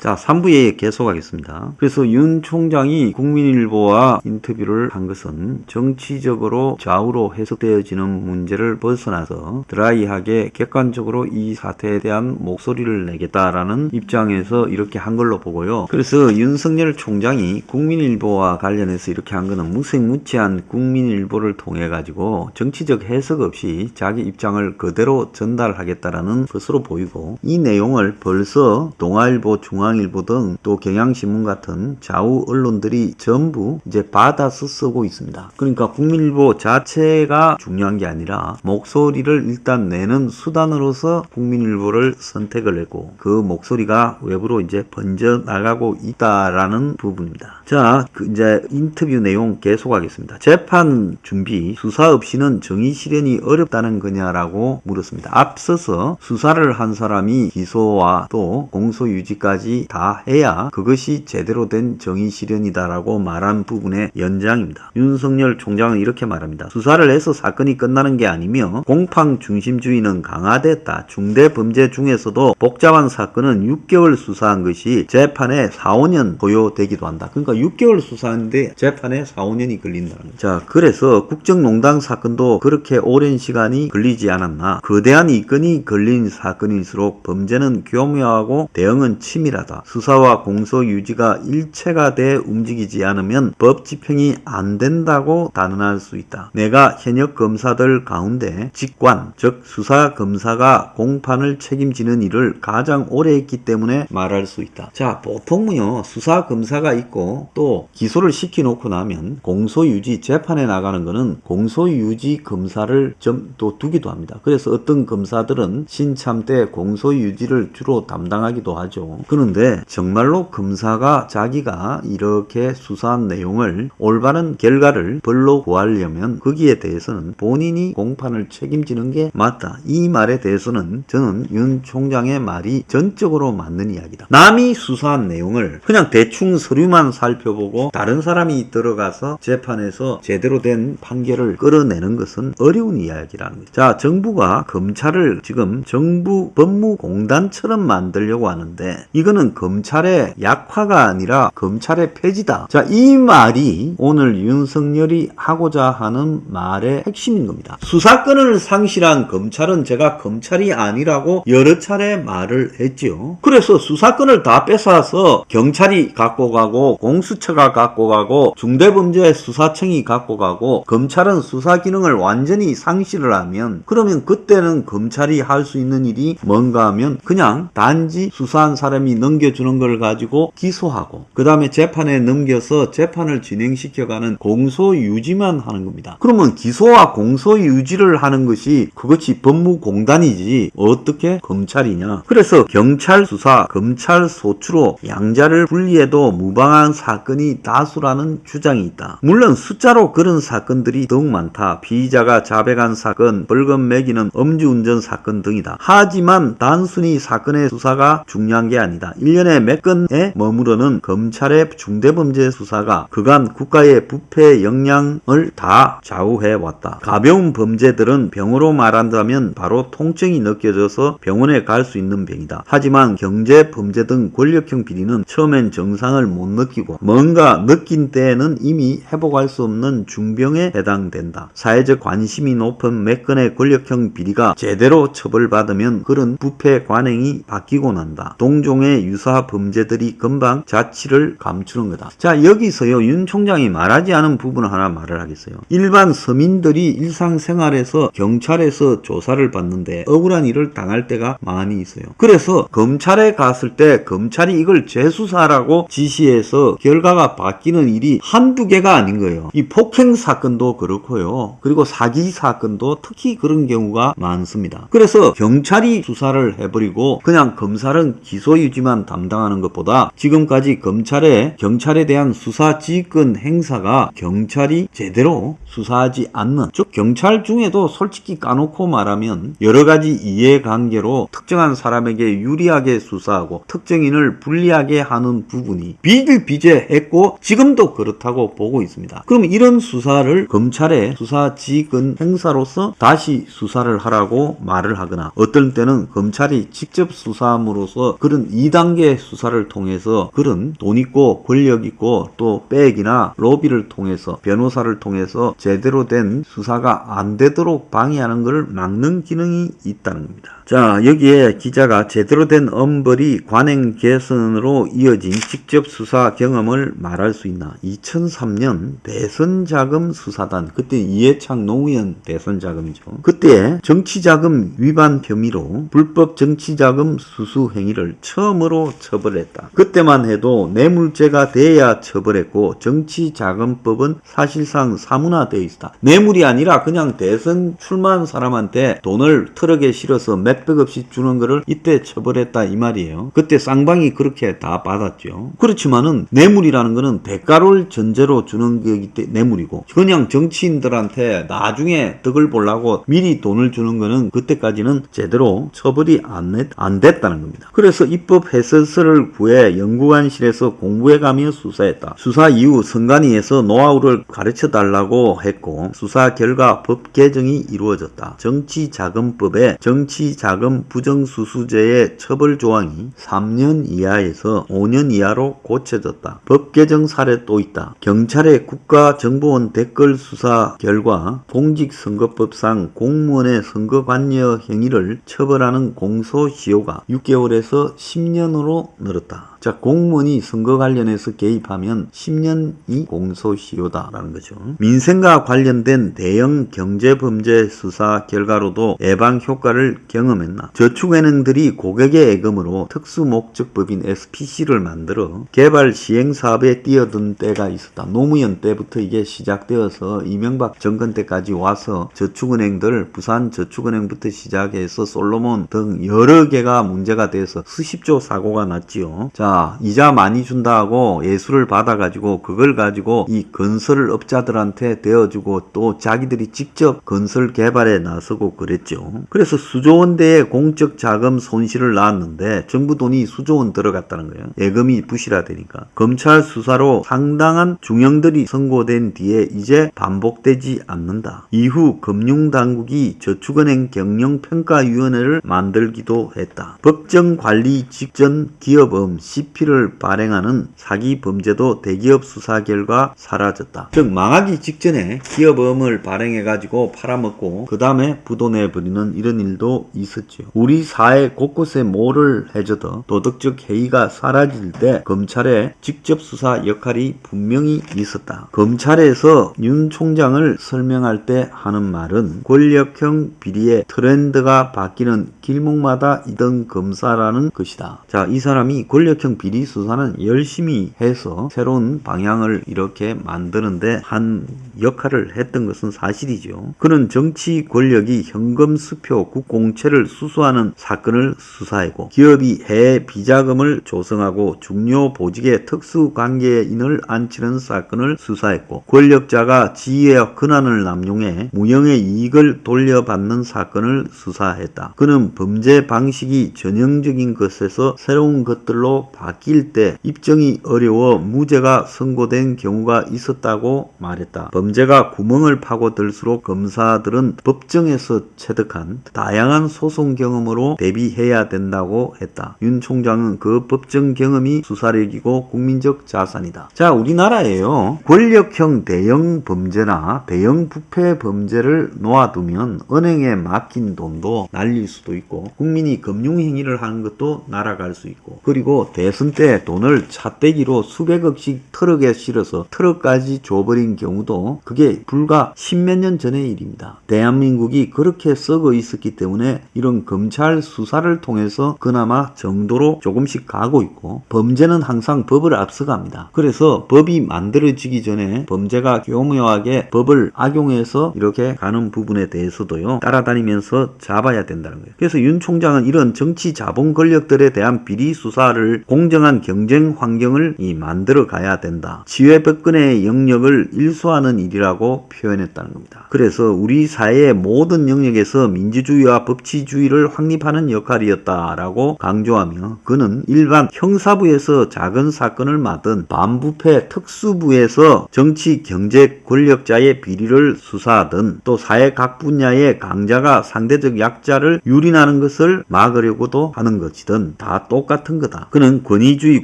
자, 3부에 계속하겠습니다. 그래서 윤 총장이 국민일보와 인터뷰를 한 것은 정치적으로 좌우로 해석되어지는 문제를 벗어나서 드라이하게 객관적으로 이 사태에 대한 목소리를 내겠다라는 입장에서 이렇게 한 걸로 보고요. 그래서 윤석열 총장이 국민일보와 관련해서 이렇게 한 거는 무색무취한 국민일보를 통해 가지고 정치적 해석 없이 자기 입장을 그대로 전달하겠다라는 것으로 보이고, 이 내용을 벌써 동아일보, 중앙일보 등 또 경향신문 같은 좌우 언론들이 전부 이제 받아서 쓰고 있습니다. 그러니까 국민일보 자체가 중요한 게 아니라 목소리를 일단 내는 수단으로서 국민일보를 선택을 했고, 그 목소리가 외부로 이제 번져 나가고 있다라는 부분입니다. 자, 이제 인터뷰 내용 계속하겠습니다. 재판 준비, 수사 없이는 정의 실현이 어렵다는 거냐라고 물었습니다. 앞서서 수사를 한 사람이 기소와 또 공소유지까지 다 해야 그것이 제대로 된 정의 실현이다라고 말한 부분의 연장입니다. 윤석열 총장은 이렇게 말합니다. 수사를 해서 사건이 끝나는 게 아니며 공판 중심주의는 강화됐다. 중대범죄 중에서도 복잡한 사건은 6개월 수사한 것이 재판에 4, 5년 소요되기도 한다. 그러니까 6개월 수사하는데 재판에 4, 5년이 걸린다는 거죠. 자, 그래서 국정농단 사건도 그렇게 오랜 시간이 걸리지 않았나. 거대한 이건이 걸린 사건일수록 범죄는 교묘하고 대응은 치밀하다. 수사와 공소 유지가 일체가 돼 움직이지 않으면 법 집행이 안 된다고 단언할 수 있다. 내가 현역 검사들 가운데 직관, 즉 수사 검사가 공판을 책임지는 일을 가장 오래 했기 때문에 말할 수 있다. 자, 보통은요, 수사 검사가 있고 또 기소를 시켜놓고 나면 공소유지 재판에 나가는 거는 공소유지 검사를 좀 또 두기도 합니다. 그래서 어떤 검사들은 신참 때 공소유지를 주로 담당하기도 하죠. 그런데 정말로 검사가 자기가 이렇게 수사한 내용을 올바른 결과를 벌로 구하려면 거기에 대해서는 본인이 공판을 책임지는 게 맞다. 이 말에 대해서는 저는 윤 총장의 말이 전적으로 맞는 이야기다. 남이 수사한 내용을 그냥 대충 서류만 살펴보고 다른 사람이 들어가서 재판에서 제대로 된 판결을 끌어내는 것은 어려운 이야기라는 거죠. 자, 정부가 검찰을 지금 정부 법무공단처럼 만들려고 하는데 이거는 검찰의 약화가 아니라 검찰의 폐지다. 자, 이 말이 오늘 윤석열이 하고자 하는 말의 핵심인 겁니다. 수사권을 상실한 검찰은 제가 검찰이 아니라고 여러 차례 말을 했죠. 그래서 수사권을 다 뺏어서 경찰이 갖고 가고 공수처가 갖고 가고 중대범죄수사청이 갖고 가고 검찰은 수사 기능을 완전히 상실을 하면, 그러면 그때는 검찰이 할 수 있는 일이 뭔가 하면 그냥 단지 수사한 사람이 넘겨주는 걸 가지고 기소하고 그 다음에 재판에 넘겨서 재판을 진행시켜가는 공소유지만 하는 겁니다. 그러면 기소와 공소유지를 하는 것이 그것이 법무공단이지 어떻게 검찰이냐. 그래서 경찰 수사, 검찰 소추로 양자를 분리해도 무방한 사건이 다수라는 주장이 있다. 물론 숫자로 그런 사건들이 더욱 많다. 피의자가 자백한 사건, 벌금 매기는 음주운전 사건 등이다. 하지만 단순히 사건의 수사가 중요한 게 아니다. 1년에 몇 건에 머무르는 검찰의 중대범죄 수사가 그간 국가의 부패 역량을 다 좌우해왔다. 가벼운 범죄들은 병으로 말한다면 바로 통증이 느껴져서 병원에 갈 수 있는 병이다. 하지만 경제 범죄 등 권력형 비리는 처음엔 정상을 못 느끼고 뭔가 느낀 때에는 이미 회복할 수 없는 중병에 해당된다. 사회적 관심이 높은 몇 건의 권력형 비리가 제대로 처벌받으면 그런 부패 관행이 바뀌고 난다. 동종의 유사 범죄들이 금방 자취를 감추는 거다. 자, 여기서요, 윤 총장이 말하지 않은 부분을 하나 말을 하겠어요. 일반 서민들이 일상생활에서 경찰에서 조사를 받는데 억울한 일을 당할 때가 많이 있어요. 그래서 검찰에 갔을 때 검찰이 이걸 재수사라고 지시해서 결과가 바뀌는 일이 한두 개가 아닌 거예요. 이 폭행 사건도 그렇고요. 그리고 사기 사건도 특히 그런 경우가 많습니다. 그래서 경찰이 수사를 해버리고 그냥 검찰은 기소유지만 담당하는 것보다 지금까지 경찰에 대한 수사 지휘권 행사가 경찰이 제대로 수사하지 않는, 즉 경찰 중에도 솔직히 까놓고 말하면 여러 가지 이해관계로 특정한 사람에게 유리하게 수사하고 특정인을 불리하게 하는 부분이 비일비재했고 지금도 그렇다고 보고 있습니다. 그럼 이런 수사를 검찰의 수사 지휘권 행사로서 다시 수사를 하라고 말을 하거나 어떨 때는 검찰이 직접 수사함으로써 그런 2당 2단계 수사를 통해서 그런 돈 있고 권력 있고 또 백이나 로비를 통해서 변호사를 통해서 제대로 된 수사가 안 되도록 방해하는 것을 막는 기능이 있다는 겁니다. 자, 여기에 기자가 제대로 된 엄벌이 관행 개선으로 이어진 직접 수사 경험을 말할 수 있나? 2003년 대선자금 수사단, 그때 이해창 노무현 대선자금이죠. 그때 정치자금 위반 혐의로 불법 정치자금 수수 행위를 처음으로 처벌했다. 그때만 해도 뇌물죄가 돼야 처벌했고 정치자금법은 사실상 사문화되어 있다. 뇌물이 아니라 그냥 대선 출마한 사람한테 돈을 트럭에 실어서 몇백억씩 주는 거를 이때 처벌했다 이 말이에요. 그때 쌍방이 그렇게 다 받았죠. 그렇지만은 뇌물이라는 거는 대가를 전제로 주는 거기 때문에 뇌물이고, 그냥 정치인들한테 나중에 덕을 보려고 미리 돈을 주는 거는 그때까지는 제대로 처벌이 안 됐다는 겁니다. 그래서 입법 해설서를 구해 연구관실에서 공부해가며 수사했다. 수사 이후 선관위에서 노하우를 가르쳐 달라고 했고 수사 결과 법 개정이 이루어졌다. 정치자금법에 정치자금 부정수수죄의 처벌 조항이 3년 이하에서 5년 이하로 고쳐졌다. 법 개정 사례 또 있다. 경찰의 국가정보원 댓글 수사 결과 공직선거법상 공무원의 선거관여 행위를 처벌하는 공소시효가 6개월에서 10년으로 늘었다. 자, 공무원이 선거 관련해서 개입하면 10년이 공소시효다라는 거죠. 민생과 관련된 대형 경제범죄 수사 결과로도 예방 효과를 경험했나? 저축은행들이 고객의 예금으로 특수목적법인 SPC를 만들어 개발 시행사업에 뛰어든 때가 있었다. 노무현 때부터 이게 시작되어서 이명박 정권 때까지 와서 저축은행들, 부산저축은행부터 시작해서 솔로몬 등 여러 개가 문제가 돼서 수십조 사고가 났지요. 자, 이자 많이 준다 하고 예수를 받아가지고 그걸 가지고 이 건설업자들한테 대어주고 또 자기들이 직접 건설 개발에 나서고 그랬죠. 그래서 수조원대의 공적 자금 손실을 낳았는데 정부 돈이 수조원 들어갔다는 거예요. 예금이 부실화되니까. 검찰 수사로 상당한 중형들이 선고된 뒤에 이제 반복되지 않는다. 이후 금융당국이 저축은행 경영평가위원회를 만들기도 했다. 법정관리 직전 기업음 CP를 발행하는 사기 범죄도 대기업 수사 결과 사라졌다. 즉 망하기 직전에 기업음을 발행해가지고 팔아먹고 그 다음에 부도내버리는 이런 일도 있었죠. 우리 사회 곳곳에 뭐를 해줘도 도덕적 해이가 사라질 때 검찰의 직접 수사 역할이 분명히 있었다. 검찰에서 윤 총장을 설명할 때 하는 말은 권력형 비리의 트렌드가 바뀌는 길목마다 있던 검사라는 것이다. 자, 이 사람이 권력형 비리 수사는 열심히 해서 새로운 방향을 이렇게 만드는데 한 역할을 했던 것은 사실이죠. 그는 정치 권력이 현금 수표 국공채를 수수하는 사건을 수사했고 기업이 해외 비자금을 조성하고 중요 보직의 특수관계인을 안치는 사건을 수사했고 권력자가 지위와 권한을 남용해 무형의 이익을 돌려받는 사건을 수사했다. 그는 범죄 방식이 전형적인 것에서 새로운 것들로 바뀔 때 입증이 어려워 무죄가 선고된 경우가 있었다고 말했다. 범죄가 구멍을 파고들수록 검사들은 법정에서 체득한 다양한 소송 경험으로 대비해야 된다고 했다. 윤 총장은 그 법정 경험이 수사력이고 국민적 자산이다. 자, 우리나라에요. 권력형 대형 범죄나 대형 부패 범죄를 놓아두면 은행에 맡긴 돈도 날릴 수도 있고 국민이 금융행위를 하는 것도 날아갈 수 있고 그리고 대선 때 돈을 차떼기로 수백억씩 트럭에 실어서 트럭까지 줘버린 경우도 그게 불과 십몇 년 전의 일입니다. 대한민국이 그렇게 썩어 있었기 때문에 이런 검찰 수사를 통해서 그나마 정도로 조금씩 가고 있고 범죄는 항상 법을 앞서갑니다. 그래서 법이 만들어지기 전에 범죄가 교묘하게 법을 악용해서 이렇게 가는 부분에 대해서도요 따라다니면서 잡아야 된다는 거예요. 그래서 윤 총장은 이런 정치 자본 권력들에 대한 비리 수사를 공정한 경쟁 환경을 만들어 가야 된다. 지휘법권의 영역을 일소하는 일이라고 표현했다는 겁니다. 그래서 우리 사회의 모든 영역에서 민주주의와 법치주의를 확립하는 역할이었다라고 강조하며 그는 일반 형사부에서 작은 사건을 맡은 반부패 특수부에서 정치 경제 권력자의 비리를 수사하든 또 사회 각 분야의 강자가 상대적 약자를 유린하는 것을 막으려고도 하는 것이든 다 똑같은 거다. 그는 이런 권위주의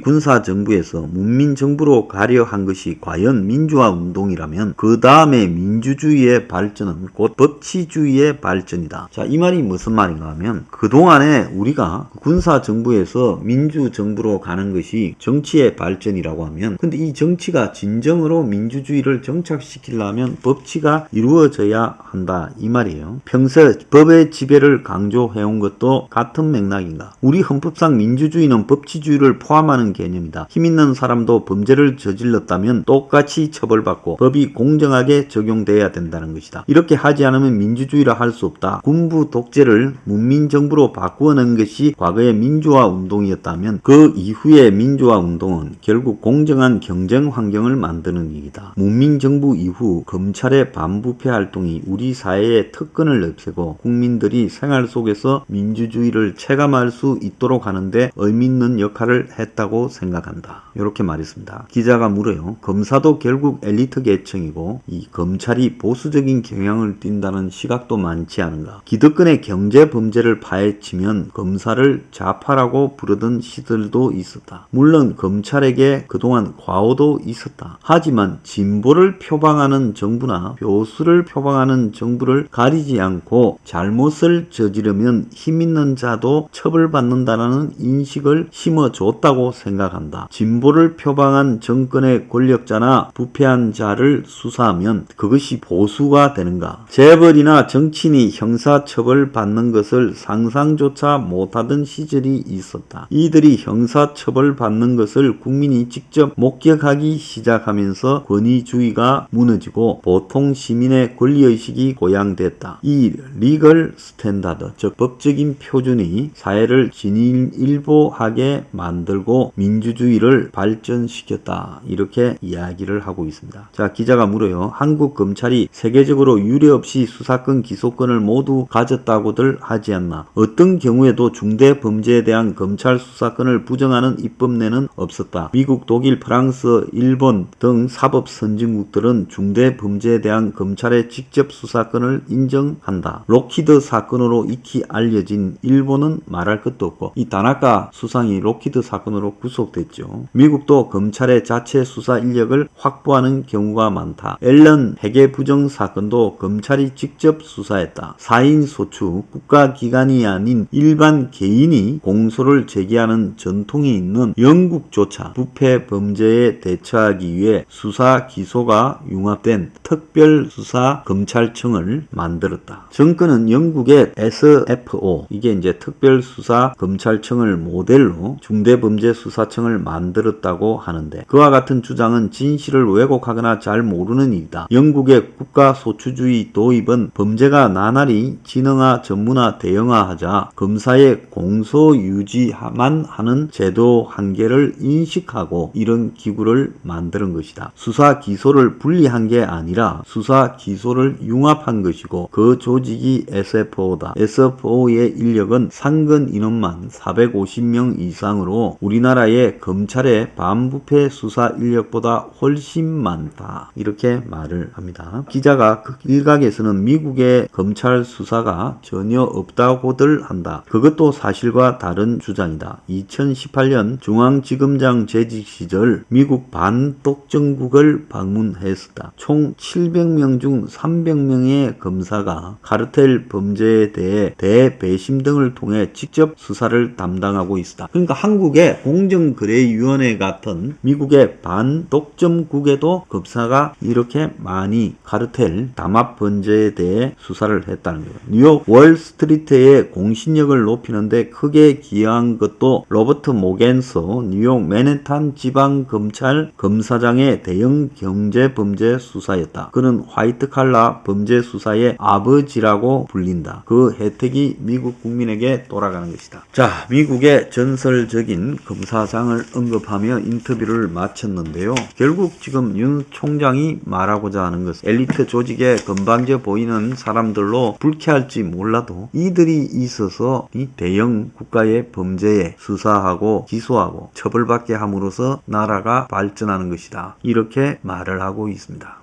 군사정부에서 문민정부로 가려 한 것이 과연 민주화 운동이라면 그 다음에 민주주의의 발전은 곧 법치주의의 발전이다. 자, 이 말이 무슨 말인가 하면 그동안에 우리가 군사정부에서 민주정부로 가는 것이 정치의 발전이라고 하면, 근데 이 정치가 진정으로 민주주의를 정착시키려면 법치가 이루어져야 한다 이 말이에요. 평소 법의 지배를 강조해온 것도 같은 맥락인가? 우리 헌법상 민주주의는 법치주의를 포함하는 개념이다. 힘 있는 사람도 범죄를 저질렀다면 똑같이 처벌받고 법이 공정하게 적용돼야 된다는 것이다. 이렇게 하지 않으면 민주주의라 할 수 없다. 군부 독재를 문민정부로 바꾸어낸 것이 과거의 민주화 운동이었다면 그 이후의 민주화 운동은 결국 공정한 경쟁 환경을 만드는 일이다. 문민정부 이후 검찰의 반부패 활동이 우리 사회의 특권을 없애고 국민들이 생활 속에서 민주주의를 체감할 수 있도록 하는데 의미 있는 역할을 했다고 생각한다. 이렇게 말했습니다. 기자가 물어요. 검사도 결국 엘리트 계층이고 이 검찰이 보수적인 경향을 띈다는 시각도 많지 않은가? 기득권의 경제 범죄를 파헤치면 검사를 좌파라고 부르던 시절도 있었다. 물론 검찰에게 그동안 과오도 있었다. 하지만 진보를 표방하는 정부나 보수를 표방하는 정부를 가리지 않고 잘못을 저지르면 힘있는 자도 처벌받는다는 인식을 심어줬다고 생각한다. 진보를 표방한 정권의 권력자나 부패한 자를 수사하면 그것이 보수가 되는가? 재벌이나 정치인이 형사처벌 받는 것을 상상조차 못하던 시절이 있었다. 이들이 형사처벌 받는 것을 국민이 직접 목격하기 시작하면서 권위주의가 무너지고 보통 시민의 권리의식이 고양됐다. 이 리걸 스탠다드, 즉 법적인 표준이 사회를 진일보하게 만들고 민주주의를 발전시켰다. 이렇게 이야기를 하고 있습니다. 자, 기자가 물어요. 한국 검찰이 세계적으로 유례없이 수사권, 기소권을 모두 가졌다고들 하지 않나? 어떤 경우에도 중대 범죄에 대한 검찰 수사권을 부정하는 입법례는 없었다. 미국, 독일, 프랑스, 일본 등 사법 선진국들은 중대 범죄에 대한 검찰의 직접 수사권을 인정한다. 록히드 사건으로 익히 알려진 일본은 말할 것도 없고 이 다나카 수상이 록히드 사건으로 구속됐죠. 미국도 검찰의 자체 수사 인력을 확보하는 경우가 많다. 앨런 회계 부정 사건도 검찰이 직접 수사했다. 사인 소추, 국가기관이 아닌 일반 개인이 공소를 제기하는 전통이 있는 영국조차 부패 범죄에 대처하기 위해 수사 기소가 융합된 특별수사 검찰청을 만들었다. 정권은 영국의 SFO, 이게 이제 특별수사 검찰청을 모델로 중대범죄수사청을 만들었다고 하는데 그와 같은 주장은 진실을 왜곡하거나 잘 모르는 일이다. 영국의 국가소추주의 도입은 범죄가 나날이 진흥화, 전문화, 대형화하자 검사의 공소 유지만 하는 제도 한계를 인식하고 이런 기구를 만드는 것이다. 수사 기소를 분리한 게 아니라 수사 기소를 융합한 것이고 그 조직이 SFO다. SFO의 인력은 상근 인원만 450명 이상으로 우리나라의 검찰의 반부패 수사 인력보다 훨씬 많다. 이렇게 말을 합니다. 기자가 일각에서는 미국의 검찰 수사가 전혀 없다고들 한다. 그것도 사실과 다른 주장이다. 2018년 중앙지검장 재직 시절 미국 반독점국을 방문했었다. 총 700명 중 300명의 검사가 카르텔 범죄에 대해 대배심 등을 통해 직접 수사를 담당하고 있다. 그러니까 한국의 공정거래위원회 같은 미국의 반독점국에도 검사가 이렇게 많이 카르텔 담합 범죄에 대해 수사를 했다는 거예요. 뉴욕 월스트리트의 공신력을 높이는데 크게 기여한 것도 로버트 모겐서 뉴욕 맨해탄 지방검찰 검사장의 대형 경제범죄 수사였다. 그는 화이트칼라 범죄 수사의 아버지라고 불린다. 그 혜택이 미국 국민에게 돌아가는 것이다. 자, 미국의 전설적인 검사장을 언급하며 인터뷰를 마쳤는데요. 결국 지금 윤 총장이 말하고자 하는 것은 엘리트 조직에 건방져 보이는 사람들로 불쾌할지 몰라도 이들이 있어서 이 대형 국가의 범죄에 수사하고 기소하고 처벌받게 함으로써 나라가 발전하는 것이다. 이렇게 말을 하고 있습니다.